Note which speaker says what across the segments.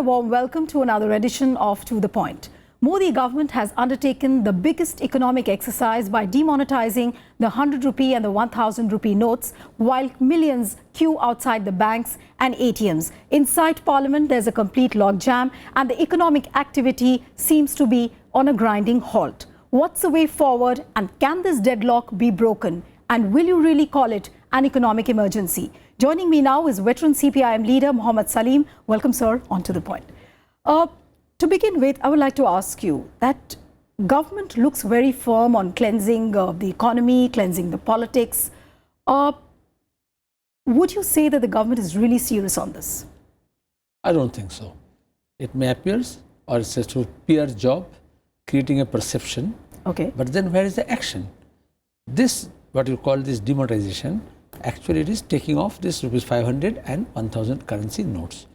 Speaker 1: a warm welcome to another edition of To The Point. Modi government has undertaken the biggest economic exercise by demonetizing the 100 rupee and the 1000 rupee notes, while millions queue outside the banks and ATMs. Inside Parliament, there's a complete logjam and the economic activity seems to be on a grinding halt. What's the way forward, and can this deadlock be broken? And will you really call it an economic emergency? Joining me now is veteran CPIM leader Mohammed Salim. Welcome, sir, on To The Point. To begin with, I would like to ask you that government looks very firm on cleansing the economy, cleansing the politics. Would you say that the government is really serious on this?
Speaker 2: I don't think so. It may appear, or it's a sort of PR job, creating a perception.
Speaker 1: Okay.
Speaker 2: But then where is the action? This, what you call this demonetization, actually it is taking off this rupees 500 and 1000 currency notes.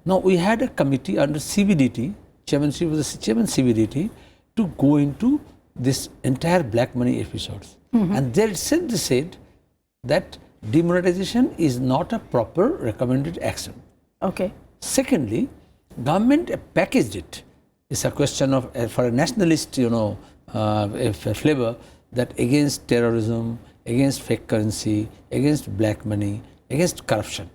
Speaker 2: Now we had a committee under CBDT, chairmanship was the chairman CBDT, to go into this entire black money episodes. And they said that demonetization is not a proper recommended action.
Speaker 1: Okay.
Speaker 2: Secondly, government packaged it. It's a question of, for a nationalist, flavor, that against terrorism, against fake currency, against black money, against corruption.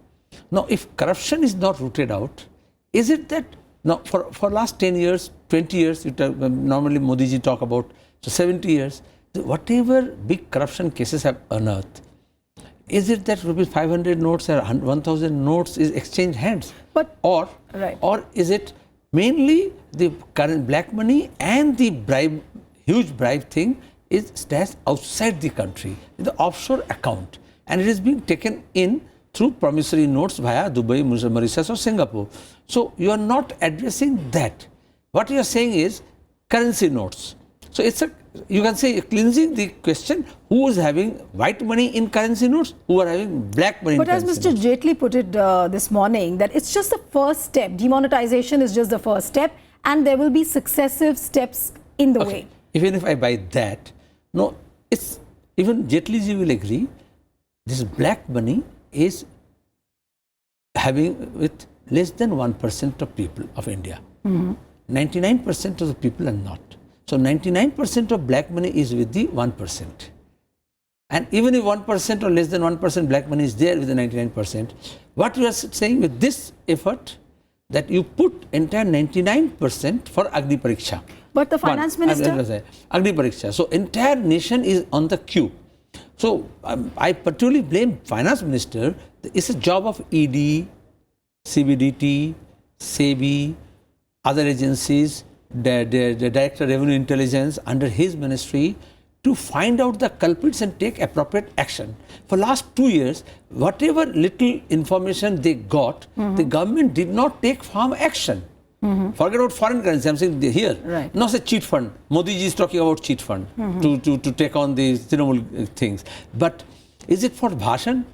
Speaker 2: Now, if corruption is not rooted out, is it that, now for last 10 years, 20 years, normally Modi ji talk about, so 70 years, whatever big corruption cases have unearthed, is it that rupees 500 notes or 1000 notes is exchanged hands?
Speaker 1: But,
Speaker 2: or is it mainly the current black money and the bribe, huge bribe thing is stashed outside the country in the offshore account, and it is being taken in through promissory notes via Dubai, Mauritius or Singapore. So you are not addressing that. What you are saying is currency notes. So it's a, you can say, cleansing the question, who is having white money in currency notes, who are having black money in currency notes.
Speaker 1: But as Mr. Jaitley put it this morning, that it's just the first step. Demonetization is just the first step, and there will be successive steps in the way.
Speaker 2: Even if I buy that, no, it's, even Jaitley ji will agree, this black money is having with less than 1% of people of India. 99% of the people are not. So 99% of black money is with the 1%. And even if 1% or less than 1% black money is there with the 99%, what you are saying with this effort, that you put entire 99% for Agni Pariksha.
Speaker 1: But the finance minister?
Speaker 2: Agni Pariksha. So entire nation is on the queue. So I particularly blame finance minister. It's a job of ED, CBDT, SEBI, other agencies, the Director of Revenue Intelligence under his ministry to find out the culprits and take appropriate action. For last 2 years, whatever little information they got, the government did not take firm action. Forget about foreign currency, I'm saying here.
Speaker 1: Right.
Speaker 2: Not a cheat fund. Modi ji is talking about cheat fund to take on these Trinamool things. But is it for bhashan?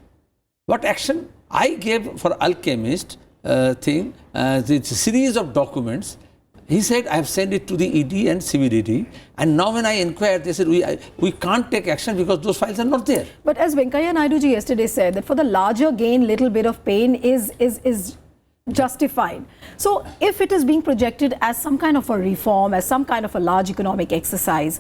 Speaker 2: What action? I gave for Alchemist thing, it's a series of documents. He said, I have sent it to the ED and CBDT, and now when I inquired, they said, we can't take action because those files are not there.
Speaker 1: But as Venkaiah Naidu ji yesterday said, that for the larger gain, little bit of pain is justified. So if it is being projected as some kind of a reform, as some kind of a large economic exercise,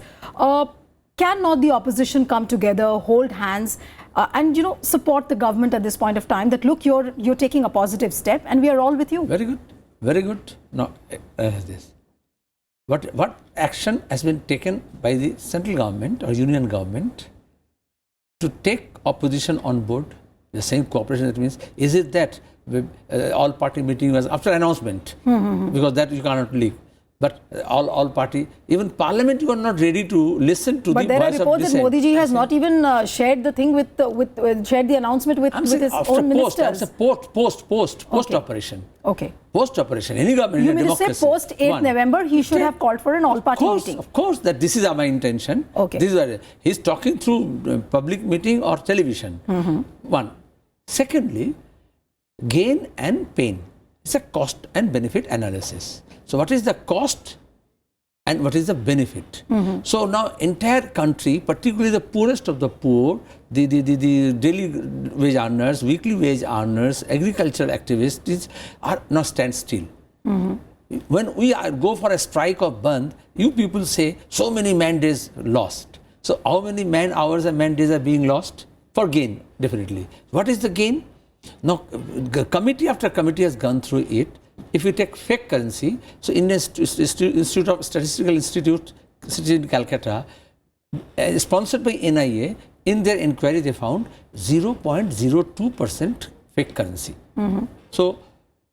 Speaker 1: cannot the opposition come together, hold hands, and support the government at this point of time, that look, you're taking a positive step and we are all with you?
Speaker 2: Very good. Very good. Now, this. What action has been taken by the central government or union government to take opposition on board? You're saying cooperation, that means, is it that all party meeting was after announcement? Because that you cannot leak. But all party, even parliament, you are not ready to listen to the voice of dissent.
Speaker 1: But there are reports that Modi ji has not even shared the thing shared the announcement with his own ministers.
Speaker 2: Post operation.
Speaker 1: Okay.
Speaker 2: Post operation. Any government
Speaker 1: you
Speaker 2: in a democracy.
Speaker 1: You mean to say post 8th November, he should have called for an all-party meeting?
Speaker 2: Of course, that this is my intention.
Speaker 1: Okay.
Speaker 2: This is he's talking through public meeting or television. One. Secondly, gain and pain. It's a cost and benefit analysis. So what is the cost and what is the benefit? So now entire country, particularly the poorest of the poor, the daily wage earners, weekly wage earners, agricultural activists are now stand still. When we go for a strike of Bandh, you people say so many man days lost. So how many man hours and man days are being lost? For gain, definitely. What is the gain? Now, committee after committee has gone through it. If you take fake currency, so Indian Statistical Institute in Calcutta, sponsored by NIA, in their inquiry they found 0.02% fake currency. So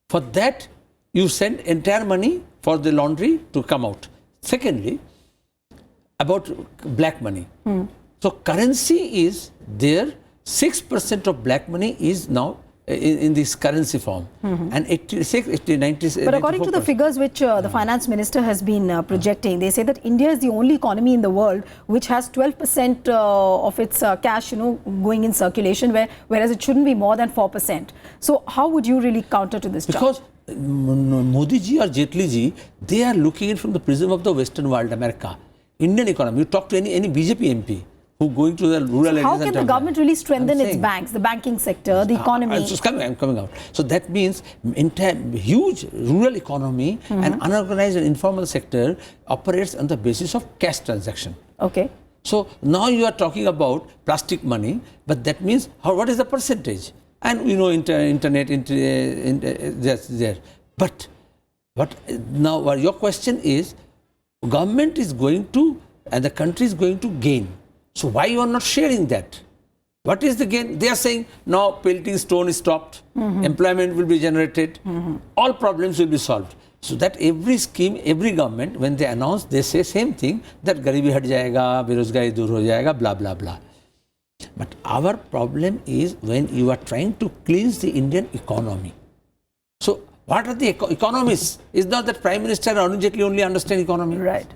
Speaker 2: for that, you send entire money for the laundry to come out. Secondly, about black money. So currency is there, 6% of black money is now in this currency form, and 86, 80, 90.
Speaker 1: But according to the figures which the finance minister has been projecting, they say that India is the only economy in the world which has 12% of its cash, going in circulation, whereas it shouldn't be more than 4%. So how would you really counter to this charge?
Speaker 2: Because Modi ji or Jetli ji, they are looking at from the prism of the Western world, America. Indian economy, you talk to any BJP MP who going to the rural areas.
Speaker 1: How can the government really strengthen its banks, the banking sector, the economy?
Speaker 2: I'm coming out. So that means entire huge rural economy and unorganized and informal sector operates on the basis of cash transaction.
Speaker 1: Okay.
Speaker 2: So now you are talking about plastic money, but that means what is the percentage? And internet that's there. But now your question is, government is going to and the country is going to gain. So why you are not sharing that? What is the gain? They are saying now pelting stone is stopped, employment will be generated, all problems will be solved. So that every scheme, every government, when they announce, they say same thing, that garibi hat jayega, berozgari dur ho jayega, blah, blah, blah. But our problem is when you are trying to cleanse the Indian economy. So what are the economists? It's not that Prime Minister Arun Jetli only understand economy.
Speaker 1: Right.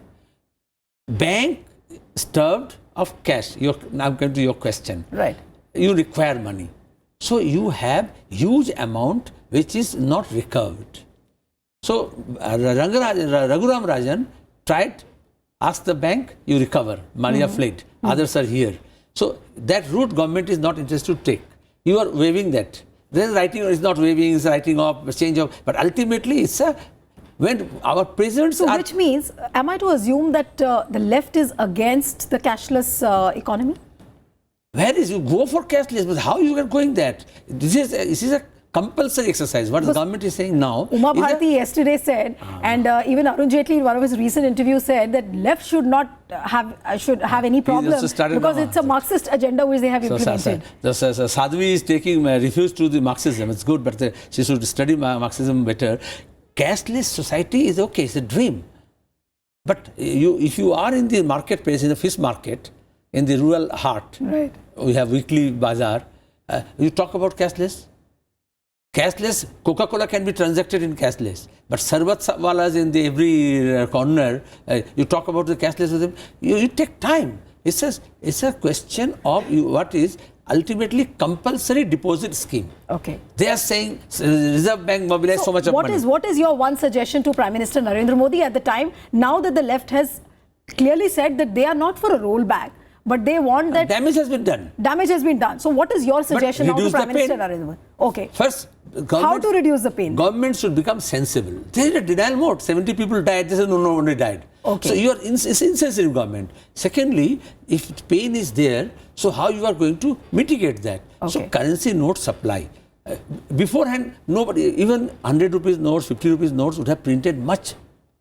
Speaker 2: Bank starved of cash. Now I'm going to your question.
Speaker 1: Right.
Speaker 2: You require money. So you have huge amount which is not recovered. So Raghuram Rajan tried, ask the bank, you recover, money are fled, others are here. So that route government is not interested to take. You are waiving that. Then writing is not waiving, it's writing off, change of, but ultimately it's when our presidents
Speaker 1: So which means, am I to assume that the left is against the cashless economy?
Speaker 2: Where is you go for cashless, but how you are going that? This is a compulsory exercise. What the government is saying now.
Speaker 1: Uma Bharati yesterday said, and even Arun Jetli in one of his recent interviews said that left should not have any problem because it's a Marxist agenda which they have implemented.
Speaker 2: Sadhvi is taking refuse to the Marxism. It's good, but she should study Marxism better. Cashless society is okay. It's a dream. But if you are in the marketplace, in the fish market, in the rural heart,
Speaker 1: right.
Speaker 2: We have weekly bazaar. You talk about cashless. Cashless, Coca-Cola can be transacted in cashless, but sarbat walas in the every corner, you talk about the cashless with them, you take time. It's a question of what is ultimately compulsory deposit scheme.
Speaker 1: Okay.
Speaker 2: They are saying Reserve Bank mobilized so much of money.
Speaker 1: What is your one suggestion to Prime Minister Narendra Modi at the time, now that the left has clearly said that they are not for a rollback, but they want that...
Speaker 2: Damage has been done.
Speaker 1: Damage has been done. So what is your suggestion now to Prime Minister Narendra Modi? Okay.
Speaker 2: First,
Speaker 1: how to reduce the pain? Government
Speaker 2: should become sensible. There is a denial mode. 70 people died. They say no one died.
Speaker 1: Okay.
Speaker 2: So you are insensitive government. Secondly, if pain is there, so how you are going to mitigate that? Okay. So currency note supply. Beforehand, nobody, even 100 rupees notes, 50 rupees notes would have printed much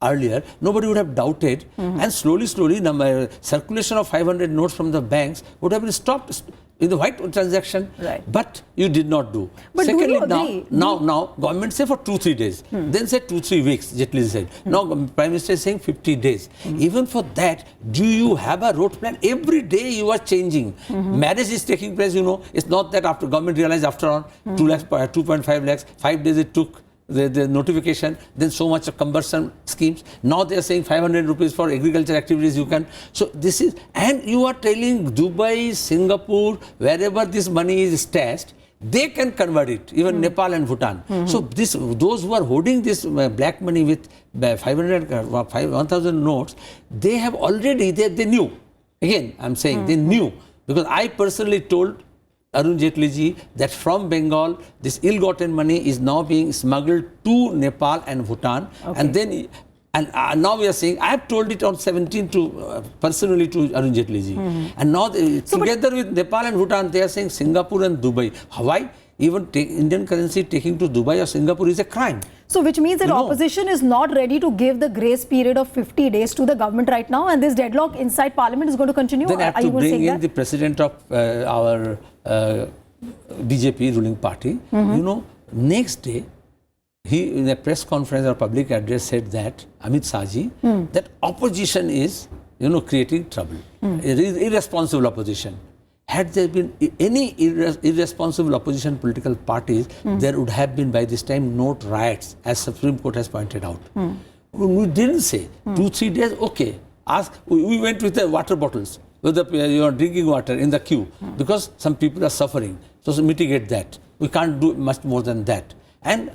Speaker 2: earlier. Nobody would have doubted, and slowly, circulation of 500 notes from the banks would have been stopped in the white transaction.
Speaker 1: Right.
Speaker 2: But you did not do.
Speaker 1: But
Speaker 2: secondly,
Speaker 1: do you agree?
Speaker 2: now government say for 2-3 days, then say 2-3 weeks. Jetli said. Now Prime Minister is saying 50 days. Even for that, do you have a road plan? Every day you are changing. Marriage is taking place. It's not that after government realized after all 2.5 lakhs, 5 days it took. The notification, then so much of cumbersome schemes. Now they are saying 500 rupees for agriculture activities you can. So this is, and you are telling Dubai, Singapore, wherever this money is stashed, they can convert it, even Nepal and Bhutan. So those who are holding this black money with 1,000 notes, they have already, they knew. Again, I'm saying they knew. Because I personally told Arun Jaitley ji that from Bengal, this ill-gotten money is now being smuggled to Nepal and Bhutan.
Speaker 1: Okay.
Speaker 2: And then, now we are saying, I have told it on 17 to personally to Arun Jaitley ji. And now together with Nepal and Bhutan, they are saying Singapore and Dubai. Why? Even Indian currency taking to Dubai or Singapore is a crime.
Speaker 1: So which means that opposition is not ready to give the grace period of 50 days to the government right now, and this deadlock inside parliament is going to continue?
Speaker 2: Then I have to bring in
Speaker 1: that?
Speaker 2: the president of our BJP ruling party. You know, next day, he in a press conference or public address said that, Amit Shahji, that opposition is, creating trouble. Irresponsible opposition. Had there been any irresponsible opposition political parties, there would have been by this time not riots, as Supreme Court has pointed out. We didn't say 2-3 days. Okay, we went with the water bottles, with the drinking water in the queue because some people are suffering. So mitigate that. We can't do much more than that. And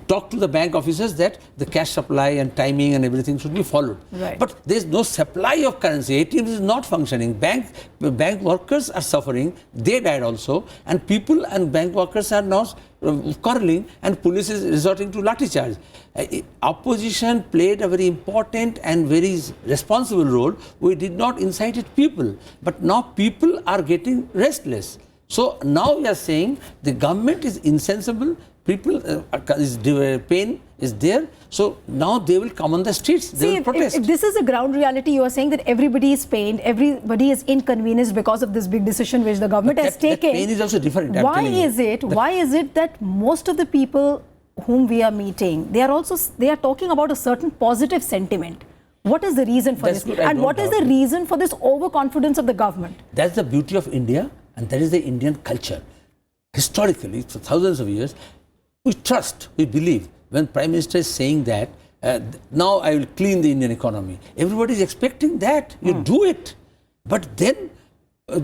Speaker 2: talk to the bank officers that the cash supply and timing and everything should be followed.
Speaker 1: Right.
Speaker 2: But there is no supply of currency. ATMs is not functioning. Bank workers are suffering. They died also. And people and bank workers are now quarreling, and police is resorting to lathi charge. Opposition played a very important and very responsible role. We did not incite people. But now people are getting restless. So now we are saying the government is insensible. People, pain is there, so now they will come on the streets, they will protest.
Speaker 1: If this is a ground reality, you are saying that everybody is pained, everybody is inconvenienced because of this big decision which the government has taken.
Speaker 2: That pain is also different.
Speaker 1: Why is it that most of the people whom we are meeting, they are talking about a certain positive sentiment? What is the reason for this? And what is the reason for this overconfidence of the government?
Speaker 2: That's the beauty of India, and that is the Indian culture. Historically, for thousands of years, we trust, we believe. When Prime Minister is saying that, now I will clean the Indian economy. Everybody is expecting that. You do it. But then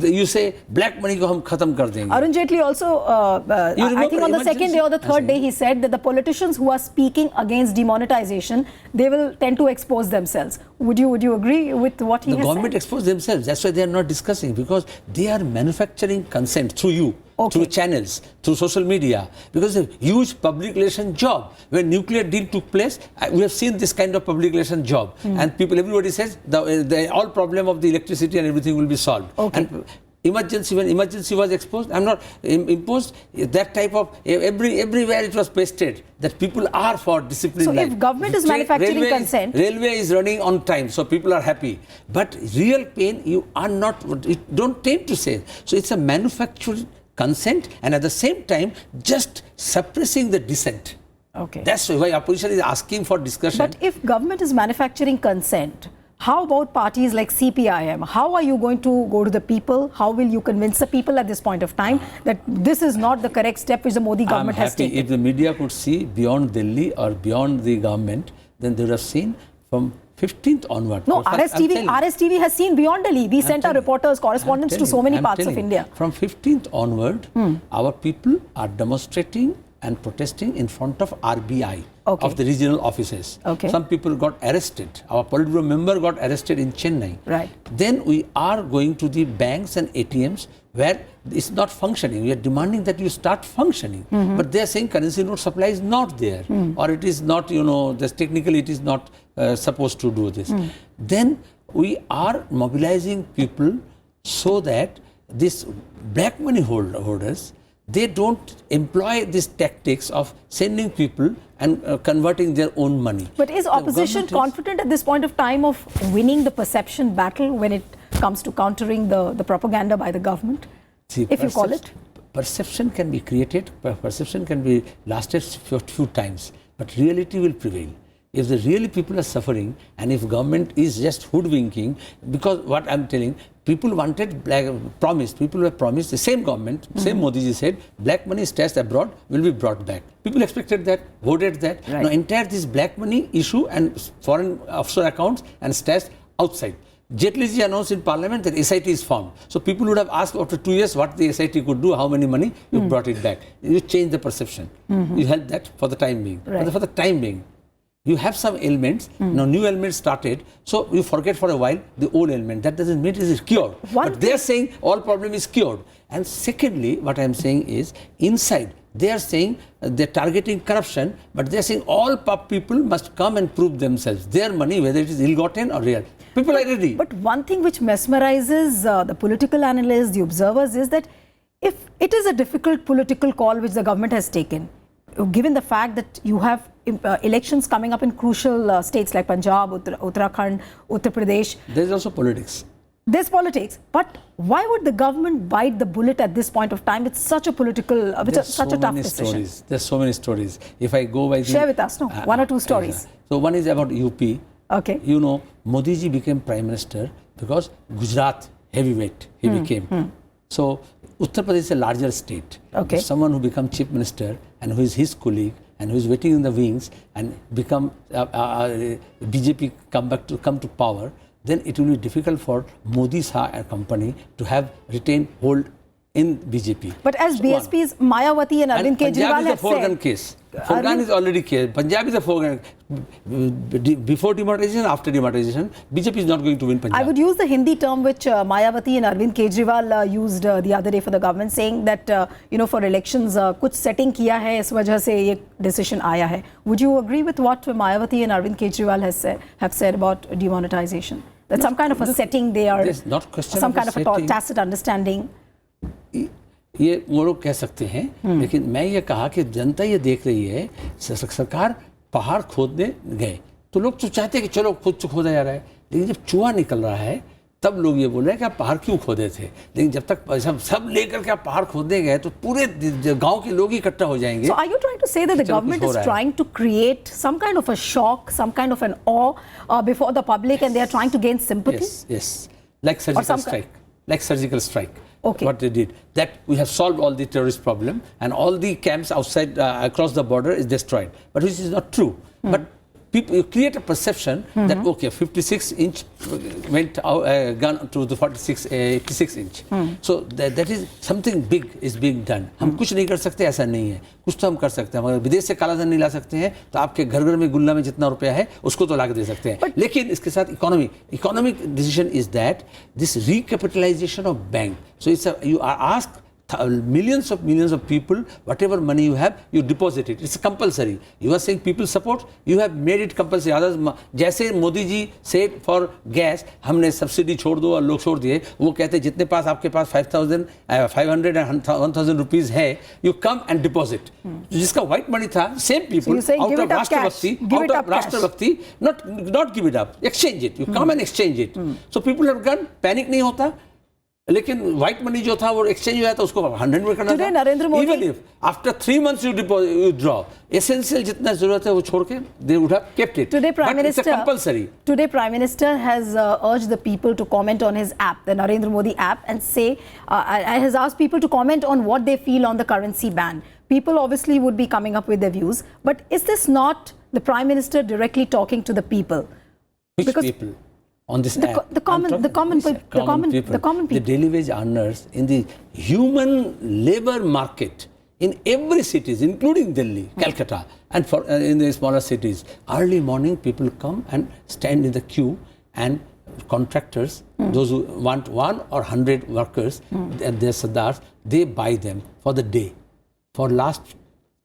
Speaker 2: you say, black money ko hum khatam kar denge.
Speaker 1: Arun Jaitley also, I think on the second day or the third day, he said that the politicians who are speaking against demonetization, they will tend to expose themselves. Would you agree with what he has said?
Speaker 2: The government expose themselves. That's why they are not discussing, because they are manufacturing consent through you.
Speaker 1: Okay.
Speaker 2: Through channels, through social media, because a huge public relation job. When nuclear deal took place, we have seen this kind of public relation job, and everybody says the all problem of the electricity and everything will be solved.
Speaker 1: Okay.
Speaker 2: And emergency, when emergency was exposed, imposed, that type of everywhere it was pasted that people are for discipline.
Speaker 1: So if government is manufacturing consent,
Speaker 2: railway is running on time, so people are happy. But real pain, you are not. Don't tend to say. So it's a manufactured consent, and at the same time just suppressing the dissent.
Speaker 1: Okay.
Speaker 2: That's why opposition is asking for discussion.
Speaker 1: But if government is manufacturing consent, how about parties like CPIM? How are you going to go to the people? How will you convince the people at this point of time that this is not the correct step which the Modi government has taken?
Speaker 2: If the media could see beyond Delhi or beyond the government, then they would have seen from 15th onward.
Speaker 1: No, RSTV has seen beyond Delhi. We sent our reporters, correspondents to so many parts of India.
Speaker 2: From 15th onward, our people are demonstrating and protesting in front of RBI, of the regional offices.
Speaker 1: Okay.
Speaker 2: Some people got arrested. Our Politburo member got arrested in Chennai.
Speaker 1: Right.
Speaker 2: Then we are going to the banks and ATMs where it's not functioning. We are demanding that you start functioning. But they are saying currency note supply is not there. Or it is not, technically it is not supposed to do this. Then we are mobilizing people so that this black money holders, they don't employ these tactics of sending people and converting their own money.
Speaker 1: But is opposition confident at this point of time of winning the perception battle when it comes to countering the propaganda by the government, if you call it?
Speaker 2: Perception can be created, perception can be lasted for a few times, but reality will prevail. If the really people are suffering, and if government is just hoodwinking, because what I'm telling, people wanted people were promised, the same government, same Modi ji said, black money stashed abroad will be brought back. People expected that, voted that.
Speaker 1: Right.
Speaker 2: Now entire this black money issue and foreign offshore accounts and stashed outside. Jaitley ji announced in parliament that SIT is formed. So people would have asked after 2 years what the SIT could do, how many money, you brought it back. You changed the perception. You held that for the time being.
Speaker 1: Right.
Speaker 2: For the time being. You have some ailments, now new ailments started, so you forget for a while the old ailment. That doesn't mean it is cured. But they are saying all problem is cured. And secondly, what I am saying is, inside, they are saying they're targeting corruption, but they are saying all people must come and prove themselves. Their money, whether it is ill-gotten or real. People are ready.
Speaker 1: But one thing which mesmerizes the political analysts, the observers, is that if it is a difficult political call which the government has taken, given the fact that you have elections coming up in crucial states like Punjab, Uttarakhand, Uttar Pradesh.
Speaker 2: There's also politics.
Speaker 1: There's politics, but why would the government bite the bullet at this point of time? It's such a political, such a tough decision.
Speaker 2: There's so many stories. If I go by
Speaker 1: share with us, one or two stories.
Speaker 2: So one is about UP.
Speaker 1: Okay.
Speaker 2: You know, Modi ji became Prime Minister because Gujarat heavyweight he became. So Uttar Pradesh is a larger state.
Speaker 1: Okay.
Speaker 2: If someone who becomes Chief Minister and who is his colleague and who is waiting in the wings and become BJP come to power, then it will be difficult for Modi Shah and company to have retained hold in BJP.
Speaker 1: But as BSP's Mayawati and Arvind Kejriwal have said,
Speaker 2: Punjab is a foregone case. Foregone is already case. Punjab is a foregone. Before demonetization, after demonetization, BJP is not going to win Punjab.
Speaker 1: I would use the Hindi term which Mayawati and Arvind Kejriwal used the other day for the government, saying that for elections, कुछ setting किया है, इस वजह से ये decision आया है. Would you agree with what Mayawati and Arvind Kejriwal have said about demonetization? That some kind of a setting they are, some kind of a tacit understanding.
Speaker 2: ये वो लोग कह सकते हैं, लेकिन मैं ये कहा कि जनता ये देख रही है, सरकार पहाड़ खोदने गए तो लोग तो चाहते हैं कि चलो खुद से खोदा जा रहा है, लेकिन जब चूहा निकल रहा है तब लोग ये बोल रहे हैं कि आप पहाड़ क्यों खोदे थे. लेकिन जब तक सब लेकर के आप पहाड़ खोदने गए तो पूरे गांव के लोग इकट्ठा हो जाएंगे.
Speaker 1: So are you trying to say that the government is trying to create some kind of a shock, some kind of an awe before the public, and they are trying to gain sympathy?
Speaker 2: Yes. Like surgical strike.
Speaker 1: Okay.
Speaker 2: What they did, that we have solved all the terrorist problem and all the camps outside across the border is destroyed, but which is not true. But people create a perception that okay, 56-inch went gun to the 86-inch. So that is something big is being done. हम कुछ नहीं कर सकते ऐसा नहीं है, कुछ तो हम कर सकते हैं. अगर विदेश से काला धन नहीं ला सकते हैं तो आपके घर में गुल्ला में जितना रुपया है उसको तो ला के दे सकते हैं. लेकिन इसके साथ economic decision is that this recapitalization of bank. So you are asked millions of people, whatever money you have, you deposit it. It's compulsory. You are saying people support, you have made it compulsory. Others, जैसे Modi ji said for gas, हमने subsidy छोड़ दो और लोग छोड़ दिए, वो कहते हैं जितने पास आपके पास 500 and 1000 rupees है, you come and deposit. जिसका white money था, same people,
Speaker 1: so
Speaker 2: out of राष्ट्रभक्ति, not give it up, exchange it. You come and exchange it. So people have gone, panic नहीं होता. लेकिन व्हाइट मनी जो था वो एक्सचेंज हुआ था उसको 100 में करना था.
Speaker 1: Narendra Modi,
Speaker 2: even if after 3 months you withdraw, essential जितना जरूरत है वो छोड़ के they would have kept it.
Speaker 1: Today Prime Minister,
Speaker 2: it's compulsory.
Speaker 1: Today Prime Minister has urged the people to comment on his app, the Narendra Modi app, and say has asked people to comment on what they feel on the currency ban. People obviously would be coming up with their views, but is this not the Prime Minister directly talking to the people?
Speaker 2: Which people? On this app.
Speaker 1: The common people.
Speaker 2: The daily wage earners in the human labor market in every cities, including Delhi, Calcutta, and in the smaller cities. Early morning, people come and stand in the queue, and contractors, those who want 1 or 100 workers, and their sardars, they buy them for the day. For last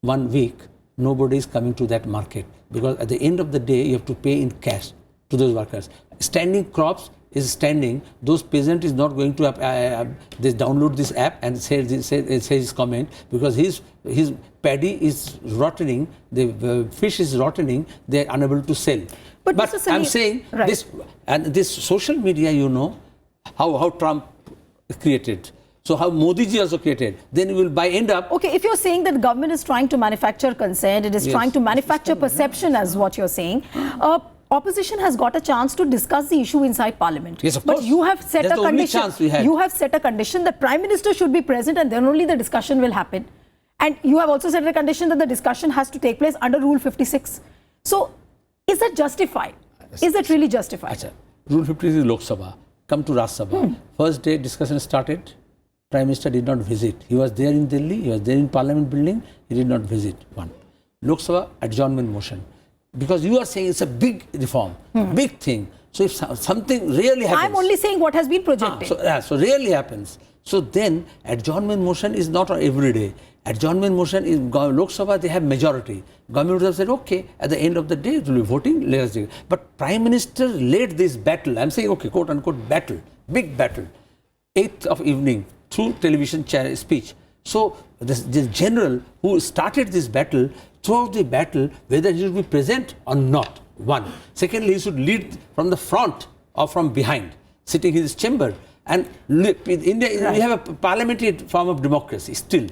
Speaker 2: 1 week, nobody is coming to that market because at the end of the day, you have to pay in cash to those workers. Standing crops is standing. Those peasant is not going to they download this app and say his comment because his paddy is rotting, the fish is rotting. They are unable to sell. But I'm saying this social media, you know how Trump created. So how Modi ji also created. Then you will end up.
Speaker 1: Okay, if you're saying that the government is trying to manufacture consent, it is trying to manufacture perception, as what you're saying. Opposition has got a chance to discuss the issue inside Parliament.
Speaker 2: Yes, of course.
Speaker 1: But you have set a condition. You have set a condition that Prime Minister should be present, and then only the discussion will happen. And you have also set a condition that the discussion has to take place under Rule 56. So, is that justified? Is that really justified?
Speaker 2: Achha. Rule 56 is Lok Sabha. Come to Rajya Sabha. First day discussion started. Prime Minister did not visit. He was there in Delhi. He was there in Parliament building. He did not visit. One. Lok Sabha adjournment motion. because you are saying it's a big reform, big thing. So if something really happens,
Speaker 1: I'm only saying what has been projected.
Speaker 2: So really happens. So then adjournment motion is not every day. Adjournment motion is Lok Sabha, they have majority. Government would have said, okay, at the end of the day, it will be voting, let us do it. But Prime Minister led this battle. I'm saying, okay, quote unquote battle, big battle, 8th of evening through television speech. So the general who started this battle, throughout the battle, whether he should be present or not, one. Secondly, he should lead from the front or from behind, sitting in his chamber. And in India, we have a parliamentary form of democracy still.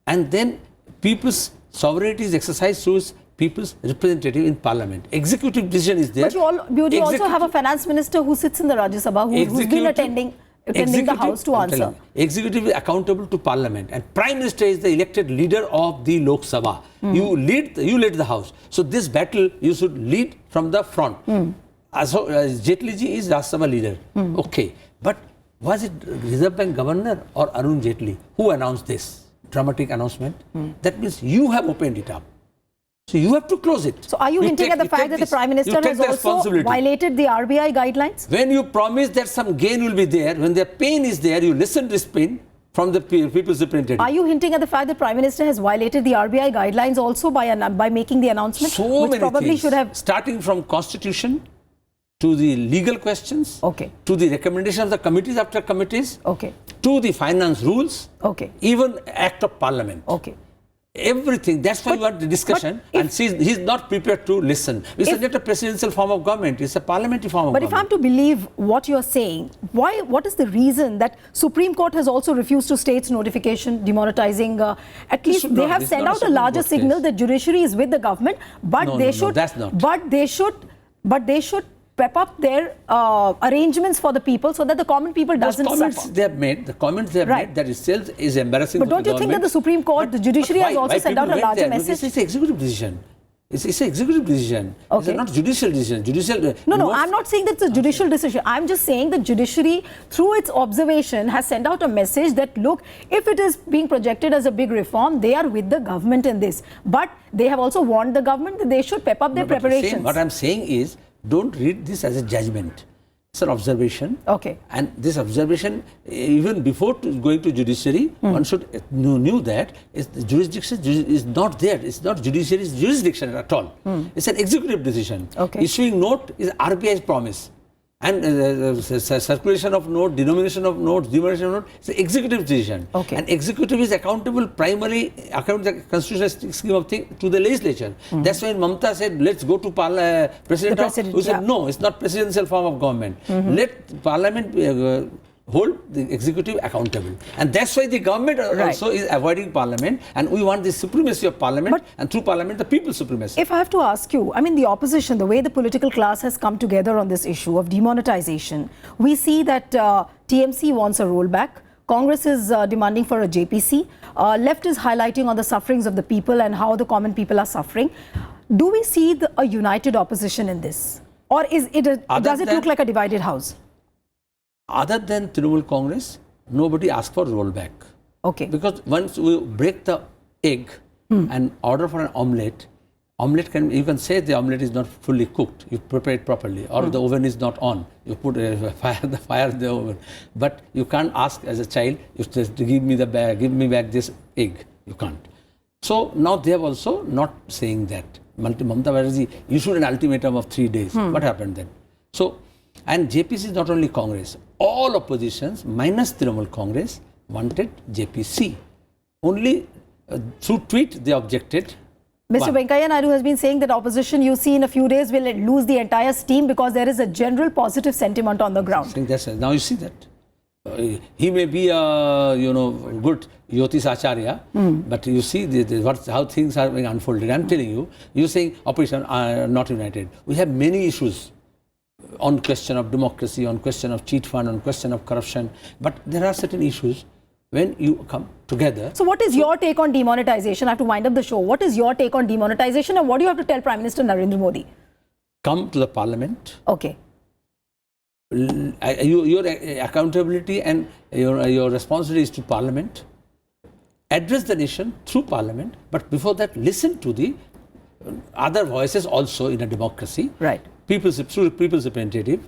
Speaker 2: And then people's sovereignty is exercised through people's representative in parliament. Executive decision is there.
Speaker 1: But you also have a finance minister who sits in the Rajya Sabha who's been attending the House to answer.
Speaker 2: Executive is accountable to Parliament, and Prime Minister is the elected leader of the Lok Sabha. You lead the House. So this battle you should lead from the front. So Jaitley ji is Rajya Sabha leader. Okay, but was it Reserve Bank Governor or Arun Jaitley who announced this dramatic announcement? That means you have opened it up. So you have to close it.
Speaker 1: So are you hinting at the fact that the Prime Minister has also violated the RBI guidelines?
Speaker 2: When you promise that some gain will be there, when the pain is there, you listen to this pain from the people's representative.
Speaker 1: Are you hinting at the fact that Prime Minister has violated the RBI guidelines also by making the announcement?
Speaker 2: So
Speaker 1: which
Speaker 2: many
Speaker 1: probably
Speaker 2: things,
Speaker 1: should have...
Speaker 2: starting from constitution to the legal questions, to the recommendation of the committees after committees, to the finance rules, even Act of Parliament. Everything. That's why you want the discussion, and he's not prepared to listen. It's not a presidential form of government. It's a parliamentary form of government.
Speaker 1: But if I'm to believe what you're saying, what is the reason that Supreme Court has also refused to states notification demonetizing? At least they have sent out a larger signal that judiciary is with the government, but they should.
Speaker 2: That's not.
Speaker 1: But they should pep up their arrangements for the people so that the common people doesn't suffer.
Speaker 2: The comments they have made, that itself is embarrassing.
Speaker 1: But don't you think that the Supreme Court, the judiciary has also sent out a larger message?
Speaker 2: It's an executive decision. It's an executive decision. It's not judicial decision.
Speaker 1: No, I'm not saying that it's a judicial decision. I'm just saying the judiciary, through its observation, has sent out a message that, look, if it is being projected as a big reform, they are with the government in this. But they have also warned the government that they should pep up their preparations.
Speaker 2: What I'm saying is, don't read this as a judgment. It's an observation. And this observation, even before going to judiciary, one should knew that the jurisdiction is not there. It's not judiciary's jurisdiction at all. It's an executive decision. Issuing note is RBI's promise. And circulation of note, denomination of notes, demonetization of note, it's an executive decision. And executive is accountable primarily, according to the constitutional scheme of things, to the legislature. That's when Mamata said, let's go to President. Who said, no, it's not presidential form of government. Let Parliament hold the executive accountable. And that's why the government also is avoiding Parliament, and we want the supremacy of Parliament, and through Parliament the people's supremacy.
Speaker 1: If I have to ask you, I mean, the opposition, the way the political class has come together on this issue of demonetization, we see that TMC wants a rollback, Congress is demanding for a JPC, left is highlighting on the sufferings of the people and how the common people are suffering. Do we see a united opposition in this? Or does it look like a divided house?
Speaker 2: Other than Trinamool Congress, nobody asked for rollback. Because once we break the egg and order for an omelette you can say the omelette is not fully cooked. You prepare it properly, or the oven is not on. You put fire in the oven. But you can't ask as a child, you just give me back this egg. You can't. So now they have also not saying that. Mamata Banerjee issued an ultimatum of 3 days. What happened then? So, and JPC is not only Congress. All oppositions, minus Trinamool Congress, wanted JPC. Only through tweet they objected.
Speaker 1: Mr. Venkaiah Naidu has been saying that opposition, you see, in a few days will lose the entire steam because there is a general positive sentiment on the ground.
Speaker 2: I think that's it. Now you see that. He may be a good Yotis Acharya, but you see how things are being unfolded. I'm telling you, you're saying opposition are not united. We have many issues on question of democracy, on question of cheat fund, on question of corruption, but there are certain issues when you come together.
Speaker 1: So what is your take on demonetization? I have to wind up the show. What is your take on demonetization, and what do you have to tell Prime Minister Narendra Modi?
Speaker 2: Come to the Parliament. Your accountability and your responsibility is to Parliament. Address the nation through Parliament, but before that, listen to the other voices also in a democracy.
Speaker 1: Right.
Speaker 2: People's representative.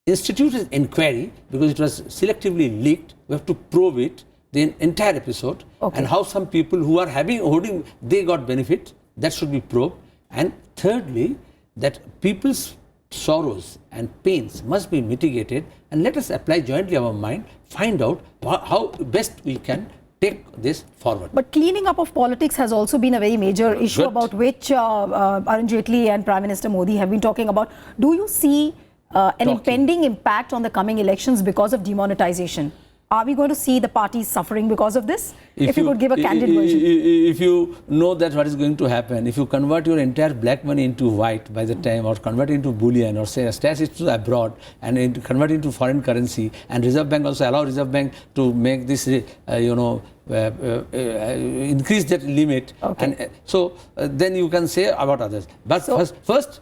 Speaker 2: Institute an inquiry because it was selectively leaked. We have to probe it, the entire episode,
Speaker 1: Okay.
Speaker 2: and how some people who are holding, they got benefit. That should be probed. And thirdly, that people's sorrows and pains must be mitigated, and let us apply jointly our mind, find out how best we can take this forward.
Speaker 1: But cleaning up of politics has also been a very major issue
Speaker 2: Good.
Speaker 1: about which Arun Jaitley and Prime Minister Modi have been talking about. Do you see an impending impact on the coming elections because of demonetization? Are we going to see the parties suffering because of this? If you could give a candid version.
Speaker 2: If you know that what is going to happen, if you convert your entire black money into white by the time, or convert into bullion, or say stash it to abroad and convert into foreign currency, and Reserve Bank also allow Reserve Bank to make this, increase that limit.
Speaker 1: Okay.
Speaker 2: And so then you can say about others. But
Speaker 1: So,
Speaker 2: first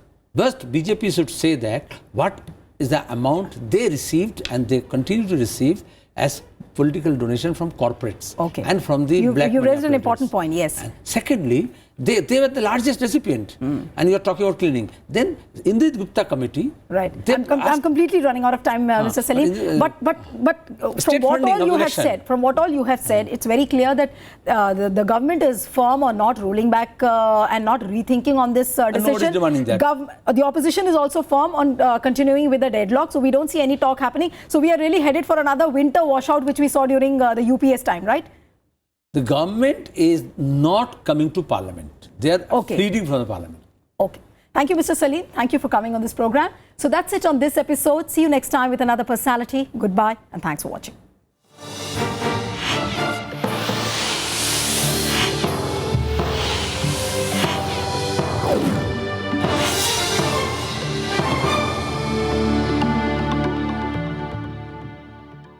Speaker 2: BJP should say that what is the amount they received and they continue to receive as political donation from corporates,
Speaker 1: okay,
Speaker 2: and from the black
Speaker 1: you
Speaker 2: money
Speaker 1: raised an
Speaker 2: operators.
Speaker 1: important point, yes.
Speaker 2: And secondly, they were the largest recipient, and you are talking about cleaning. Then in the Gupta committee,
Speaker 1: Right.
Speaker 2: they
Speaker 1: I'm completely running out of time, Mr. Salim. But from what all you have said, it's very clear that the government is firm on not rolling back and not rethinking on this decision.
Speaker 2: Nobody is demanding that.
Speaker 1: The opposition is also firm on continuing with the deadlock. So we don't see any talk happening. So we are really headed for another winter washout, which we saw during the UPS time, right?
Speaker 2: The government is not coming to parliament. They are pleading from the parliament.
Speaker 1: Okay. Thank you, Mr. Salim. Thank you for coming on this program. So that's it on this episode. See you next time with another personality. Goodbye and thanks for watching.